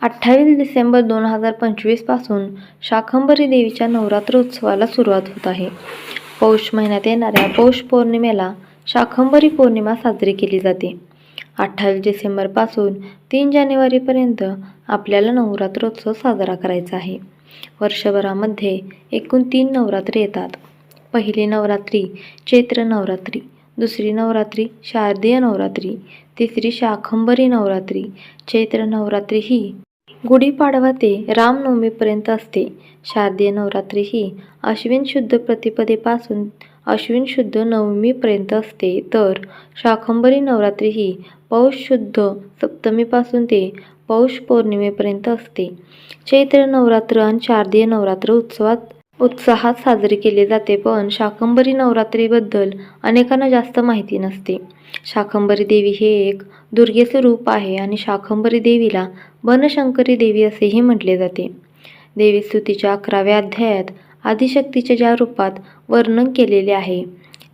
28 डिसेंबर 2025 पासून शाकंभरी देवीच्या नवरात्रोत्सवाला सुरुवात होत आहे. पौष महिन्यात येणाऱ्या पौष पौर्णिमेला शाकंभरी पौर्णिमा साजरी केली जाते. 28 डिसेंबरपासून 3 जानेवारीपर्यंत आपल्याला नवरात्रोत्सव साजरा करायचा आहे. वर्षभरामध्ये एकूण 3 नवरात्री येतात. पहिली नवरात्री चैत्र नवरात्री, दुसरी नवरात्री शारदीय नवरात्री, तिसरी शाकंभरी नवरात्री. चैत्र नवरात्री ही गुढीपाडवा ते रामनवमीपर्यंत असते. शारदीय नवरात्री ही अश्विन शुद्ध प्रतिपदेपासून अश्विन शुद्ध नवमीपर्यंत असते, तर शाकंभरी नवरात्री ही पौष शुद्ध सप्तमीपासून ते पौष पौर्णिमेपर्यंत असते. चैत्र नवरात्र आणि शारदीय नवरात्र उत्साहात साजरी केली जाते, पण शाकंभरी नवरात्रीबद्दल अनेकांना जास्त माहिती नसते. शाकंभरी देवी हे एक दुर्गेचे रूप आहे आणि शाकंभरी देवीला बनशंकरी देवी असेही म्हटले जाते. देवी स्तुतीच्या 11व्या अध्यायात आदिशक्तीच्या ज्या रूपात वर्णन केलेले आहे,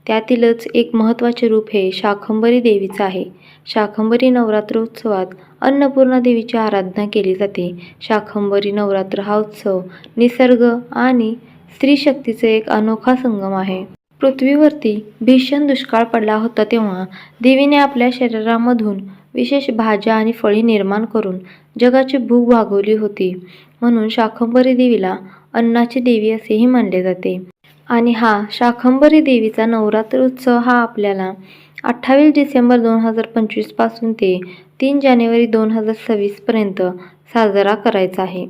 त्यातीलच एक महत्त्वाचे रूप हे शाकंभरी देवीचं आहे. शाकंभरी नवरात्रोत्सवात अन्नपूर्णा देवीची आराधना केली जाते. शाकंभरी नवरात्र हा उत्सव निसर्ग आणि स्त्री शक्तीचा एक अनोखा संगम आहे. पृथ्वीवरती भीषण दुष्काळ पडला होता, तेव्हा देवीने आपल्या शरीरामधून विशेष भाज्या आणि फळे निर्माण करून जगाची भूक भागवली होती. म्हणून शाकंभरी देवीला अन्नाची देवी असेही मानले जाते. आणि हा शाकंभरी देवीचा नवरात्रोत्सव हा आपल्याला 28 डिसेंबर 2025 पासून ते 3 जानेवारी 2026 पर्यंत साजरा करायचा आहे.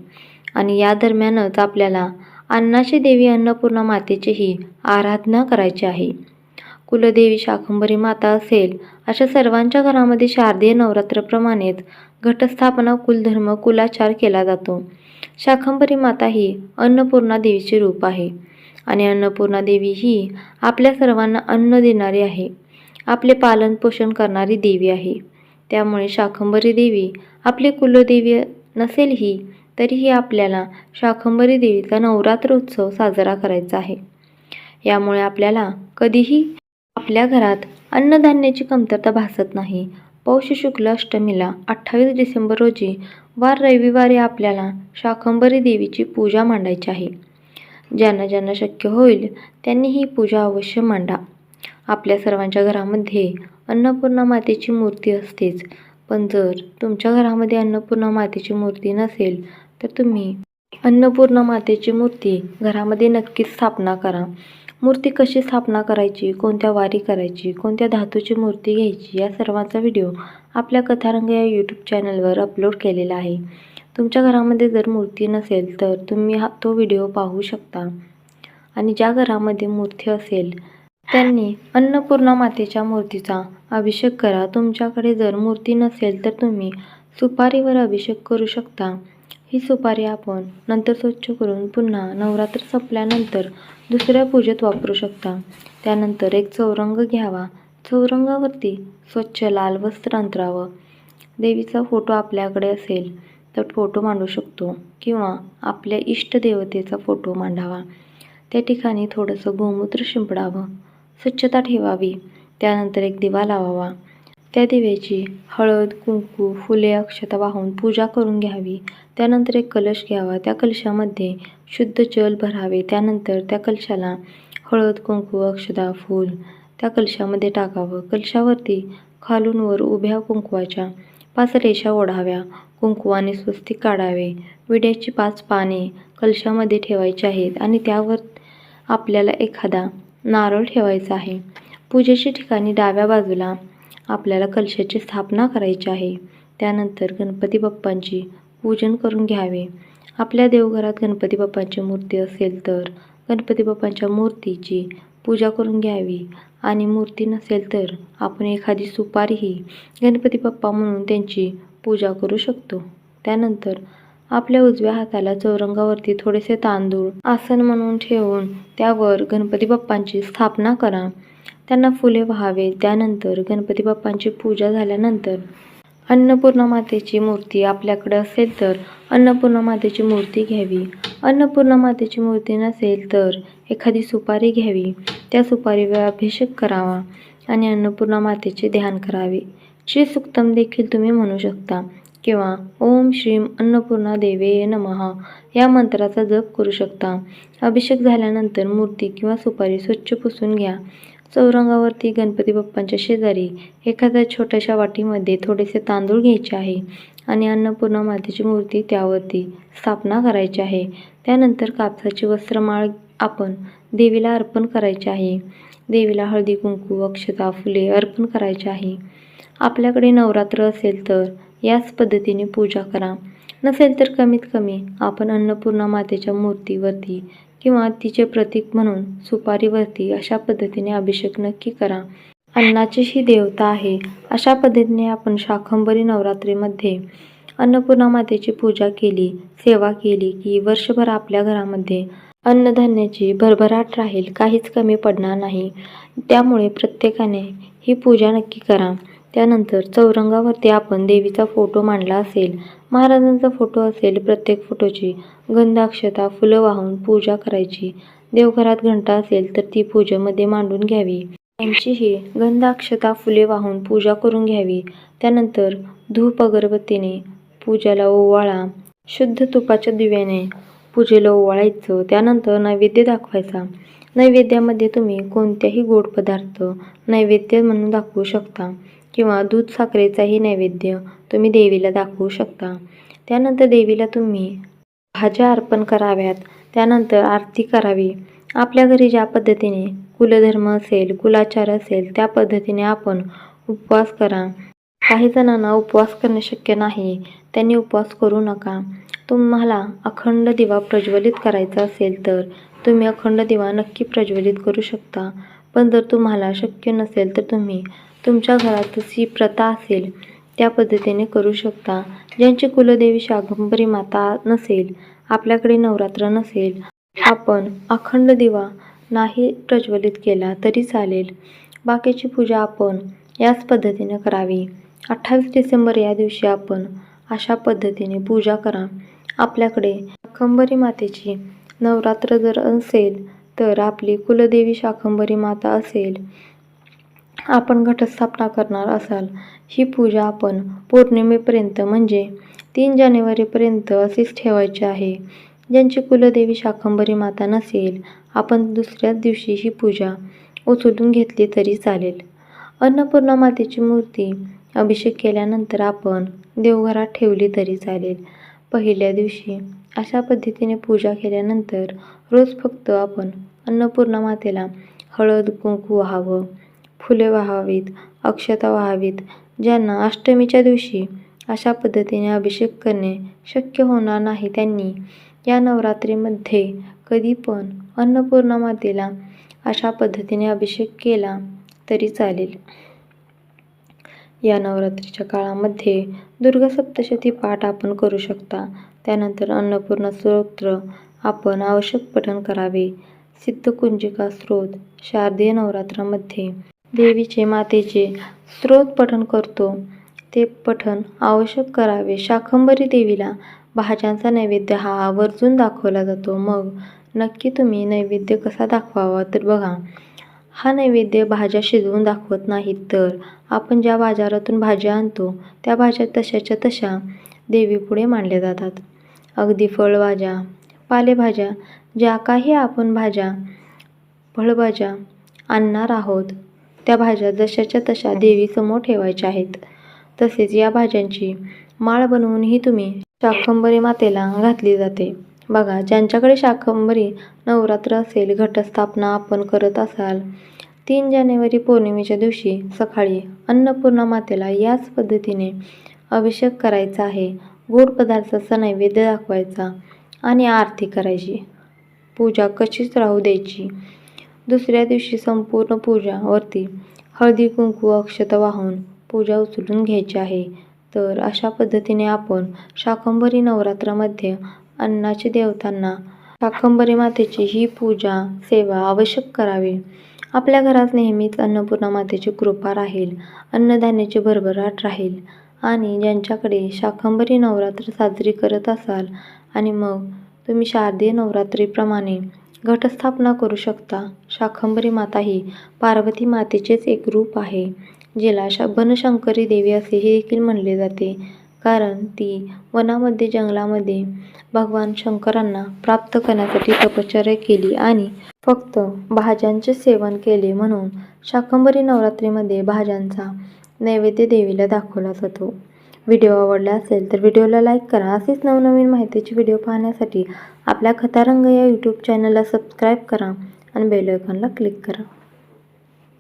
आणि या दरम्यानच आपल्याला अन्नाची देवी अन्नपूर्णा मातेचीही आराधना करायची आहे. कुलदेवी शाकंभरी माता असेल अशा सर्वांच्या घरामध्ये शारदीय नवरात्रप्रमाणेच घटस्थापना, कुलधर्म, कुलाचार केला जातो. शाकंभरी माता ही अन्नपूर्णा देवीचे रूप आहे आणि अन्नपूर्णा देवी ही आपल्या सर्वांना अन्न देणारी आहे, आपले पालन पोषण करणारी देवी आहे. त्यामुळे शाकंभरी देवी आपली कुलदेवी नसेलही तरीही आपल्याला शाकंभरी देवीचा नवरात्रोत्सव साजरा करायचा आहे. यामुळे आपल्याला कधीही आपल्या घरात अन्नधान्याची कमतरता भासत नाही. पौष शुक्ल अष्टमीला 28 डिसेंबर रोजी वार रविवारी आपल्याला शाकंभरी देवीची पूजा मांडायची आहे. ज्यांना शक्य होईल त्यांनी ही पूजा अवश्य मांडा. आपल्या सर्वांच्या घरामध्ये अन्नपूर्णा मातेची मूर्ती असतेच, पण जर तुमच्या घरामध्ये अन्नपूर्णा मातेची मूर्ती नसेल तर तुम्ही अन्नपूर्णा मातेची मूर्ती घरामध्ये नक्कीच स्थापना करा. मूर्ती कशी स्थापना करायची, कोणत्या वारी करायची, कोणत्या धातूची मूर्ती घ्यायची, या सर्वांचा व्हिडिओ आपल्या कथारंग या यूट्यूब चॅनलवर अपलोड केलेला आहे. तुमच्या घरामध्ये जर मूर्ती नसेल तर तुम्ही तो व्हिडिओ पाहू शकता. आणि ज्या घरामध्ये मूर्ती असेल त्यांनी अन्नपूर्णा मातेच्या मूर्तीचा अभिषेक करा. तुमच्याकडे जर मूर्ती नसेल तर तुम्ही सुपारीवर अभिषेक करू शकता. ही सुपारी आपण नंतर स्वच्छ करून पुन्हा नवरात्र संपल्यानंतर दुसऱ्या पूजेत वापरू शकता. त्यानंतर एक चौरंग घ्यावा. चौरंगावरती स्वच्छ लाल वस्त्र अंतरावं. देवीचा फोटो आपल्याकडे असेल तर फोटो मांडू शकतो किंवा आपल्या इष्टदेवतेचा फोटो मांडावा. त्या ठिकाणी थोडंसं गोमूत्र शिंपडावं, स्वच्छता ठेवावी. त्यानंतर एक दिवा लावावा. त्या दिव्याची हळद, कुंकू, फुले, अक्षता वाहून पूजा करून घ्यावी. त्यानंतर एक कलश घ्यावा. त्या कलशामध्ये शुद्ध जल भरावे. त्यानंतर त्या कलशाला हळद, कुंकू, अक्षता, फूल त्या कलशामध्ये टाकावं. कलशावरती खालून वर उभ्या कुंकवाच्या 5 रेषा ओढाव्या. कुंकवाने स्वस्तिक काढावे. विड्याची 5 पाने कलशामध्ये ठेवायची आहेत आणि त्यावर आपल्याला एखादा नारळ ठेवायचा आहे. पूजेच्या ठिकाणी डाव्या बाजूला आपल्याला कलशाची स्थापना करायची आहे. त्यानंतर गणपती बाप्पांची पूजन करून घ्यावे. आपल्या देवघरात गणपती बाप्पांची मूर्ती असेल तर गणपती बाप्पांच्या मूर्तीची पूजा करून घ्यावी. आणि मूर्ती नसेल तर आपण एखादी सुपारीही गणपती बाप्पा म्हणून त्यांची पूजा करू शकतो. त्यानंतर आपल्या उजव्या हाताला चौरंगावरती थोडेसे तांदूळ आसन म्हणून ठेवून त्यावर गणपती बाप्पांची स्थापना करा. त्यांना फुले व्हावे. त्यानंतर गणपती बाप्पांची पूजा झाल्यानंतर अन्नपूर्णा मातेची मूर्ती आपल्याकडे असेल तर अन्नपूर्णा मातेची मूर्ती घ्यावी. अन्नपूर्णा मातेची मूर्ती नसेल तर एखादी सुपारी घ्यावी. त्या सुपारीवर अभिषेक करावा आणि अन्नपूर्णा मातेचे ध्यान करावे. श्री सुक्तम देखील तुम्ही म्हणू शकता किंवा ओम श्रीम अन्नपूर्णा देवे नमः या मंत्राचा जप करू शकता. अभिषेक झाल्यानंतर मूर्ती किंवा सुपारी स्वच्छ पुसून घ्या. चौरंगावरती गणपती बाप्पांच्या शेजारी एखाद्या छोट्याशा वाटीमध्ये थोडेसे तांदूळ घ्यायचे आहे आणि अन्नपूर्णा मातेची मूर्ती त्यावरती स्थापना करायची आहे. त्यानंतर कापसाची वस्त्रमाळ आपण देवीला अर्पण करायची आहे. देवीला हळदी कुंकू अक्षता फुले अर्पण करायचे आहे. आपल्याकडे नवरात्र असेल तर याच पद्धतीने पूजा करा. नसेल तर कमीत कमी आपण अन्नपूर्णा मातेच्या मूर्तीवरती किंवा तिचे प्रतीक म्हणून सुपारीवरती अशा पद्धतीने अभिषेक नक्की करा. अन्नाची ही देवता आहे. अशा पद्धतीने आपण शाकंभरी नवरात्रीमध्ये अन्नपूर्णा मातेची पूजा केली, सेवा केली की वर्षभर आपल्या घरामध्ये अन्नधान्याची भरभराट राहील, काहीच कमी पडणार नाही. त्यामुळे प्रत्येकाने ही पूजा नक्की करा. त्यानंतर चौरंगावरती आपण देवीचा फोटो मांडला असेल, महाराजांचा फोटो असेल, प्रत्येक फोटोची गंध अक्षता फुलं वाहून पूजा करायची. देवघरात घंटा असेल तर ती पूजेमध्ये मांडून घ्यावी. त्यांचीही गंध अक्षता फुले वाहून पूजा करून घ्यावी. त्यानंतर धूप अगरबत्तीने पूजेला ओवाळा. शुद्ध तुपाच्या दिव्याने पूजेला ओवाळायचं. त्यानंतर नैवेद्य दाखवायचा. नैवेद्यामध्ये तुम्ही कोणत्याही गोड पदार्थ नैवेद्य म्हणून दाखवू शकता किंवा दूध साखरेचाही नैवेद्य तुम्ही देवीला दाखवू शकता. त्यानंतर देवीला तुम्ही भाज्या अर्पण कराव्यात. त्यानंतर आरती करावी. आपल्या घरी ज्या पद्धतीने कुलधर्म असेल, कुलाचार असेल त्या पद्धतीने आपण उपवास करा. काही जणांना उपवास करणे शक्य नाही, त्यांनी उपवास करू नका. तुम्हाला अखंड दिवा प्रज्वलित करायचा असेल तर तुम्ही अखंड दिवा नक्की प्रज्वलित करू शकता. पण जर तुम्हाला शक्य नसेल तर तुम्ही तुमच्या घरात जशी प्रथा असेल त्या पद्धतीने करू शकता. ज्यांची कुलदेवी शाकंभरी माता नसेल, आपल्याकडे नवरात्र नसेल, आपण अखंड दिवा नाही प्रज्वलित केला तरी चालेल. बाकीची पूजा आपण याच पद्धतीने करावी. 28 डिसेंबर या दिवशी आपण अशा पद्धतीने पूजा करा. आपल्याकडे शाकंभरी मातेची नवरात्र जर असेल तर आपली कुलदेवी शाकंभरी माता असेल, आपण घटस्थापना करणार असाल, ही पूजा आपण पौर्णिमेपर्यंत म्हणजे 3 जानेवारीपर्यंत अशीच ठेवायची आहे. ज्यांची कुलदेवी शाकंभरी माता नसेल, आपण दुसऱ्याच दिवशी ही पूजा उचलून घेतली तरी चालेल. अन्नपूर्णा मातेची मूर्ती अभिषेक केल्यानंतर आपण देवघरात ठेवली तरी चालेल. पहिल्या दिवशी अशा पद्धतीने पूजा केल्यानंतर रोज फक्त आपण अन्नपूर्णा मातेला हळद कुंकू वाहावं, फुले वाहावीत, अक्षता वाहावीत. ज्यांना अष्टमीच्या दिवशी अशा पद्धतीने अभिषेक करणे शक्य होणार नाही, त्यांनी या नवरात्रीमध्ये कधी पण अन्नपूर्णा मातेला अशा पद्धतीने अभिषेक केला तरी चालेल. या नवरात्रीच्या काळामध्ये दुर्गा सप्तशती पाठ आपण करू शकता. त्यानंतर अन्नपूर्णा स्तोत्र आपण आवश्यक पठण करावे. सिद्धकुंजिका स्तोत्र शारदीय नवरात्रामध्ये देवीचे मातेचे स्तोत्र पठण करतो ते पठण आवश्यक करावे. शाकंभरी देवीला भाज्यांचा नैवेद्य हा आवर्जून दाखवला जातो. मग नक्की तुम्ही नैवेद्य कसा दाखवावा तर बघा, हा नैवेद्य भाज्या शिजवून दाखवत नाहीत, तर आपण ज्या बाजारातून भाज्या आणतो त्या भाज्या तशाच्या तशा देवीपुढे मांडल्या जातात. अगदी फळभाज्या, पालेभाज्या, ज्या काही आपण भाज्या फळभाज्या आणणार आहोत त्या भाज्या जशाच्या तशा देवीसमोर ठेवायच्या आहेत. तसेच या भाज्यांची माळ बनवूनही तुम्ही शाकंभरी मातेला घातली जाते. बघा, ज्यांच्याकडे शाकंभरी नवरात्र असेल, घटस्थापना आपण करत असाल, 3 जानेवारी पौर्णिमेच्या दिवशी सकाळी अन्नपूर्णा मातेला याच पद्धतीने अभिषेक करायचा आहे. गोड पदार्थाचा नैवेद्य दाखवायचा आणि आरती करायची. पूजा कशीच राहू द्यायची. दुसऱ्या दिवशी संपूर्ण पूजावरती हळदी कुंकू अक्षता वाहून पूजा उचलून घ्यायची आहे. तर अशा पद्धतीने आपण शाकंभरी नवरात्रामध्ये अन्नाची देवतांना शाकंभरी मातेची ही पूजा सेवा आवश्यक करावी. आपल्या घरात नेहमीच अन्नपूर्णा मातेची कृपा राहील, अन्नधान्याची भरभराट राहील. आणि ज्यांच्याकडे शाकंभरी नवरात्र साजरी करत असाल आणि मग तुम्ही शारदीय नवरात्रीप्रमाणे घटस्थापना करू शकता. शाकंभरी माता ही पार्वती मातेचेच एक रूप आहे, जिला बनशंकरी देवी असेही देखील म्हणले जाते. कारण ती वनामध्ये जंगलामध्ये भगवान शंकरांना प्राप्त करण्यासाठी तपश्चर्या केली आणि फक्त भाज्यांचे सेवन केले. म्हणून शाकंभरी नवरात्रीमध्ये भाज्यांचा नैवेद्य देवीला दाखवला जातो. व्हिडिओ आवडला असेल तर व्हिडिओला लाईक करा. असेच नवनवीन माहितीचे व्हिडिओ पाहण्यासाठी आपल्या कथारंग या यूट्यूब चॅनलला सबस्क्राईब करा आणि बेल आयकॉनला क्लिक करा.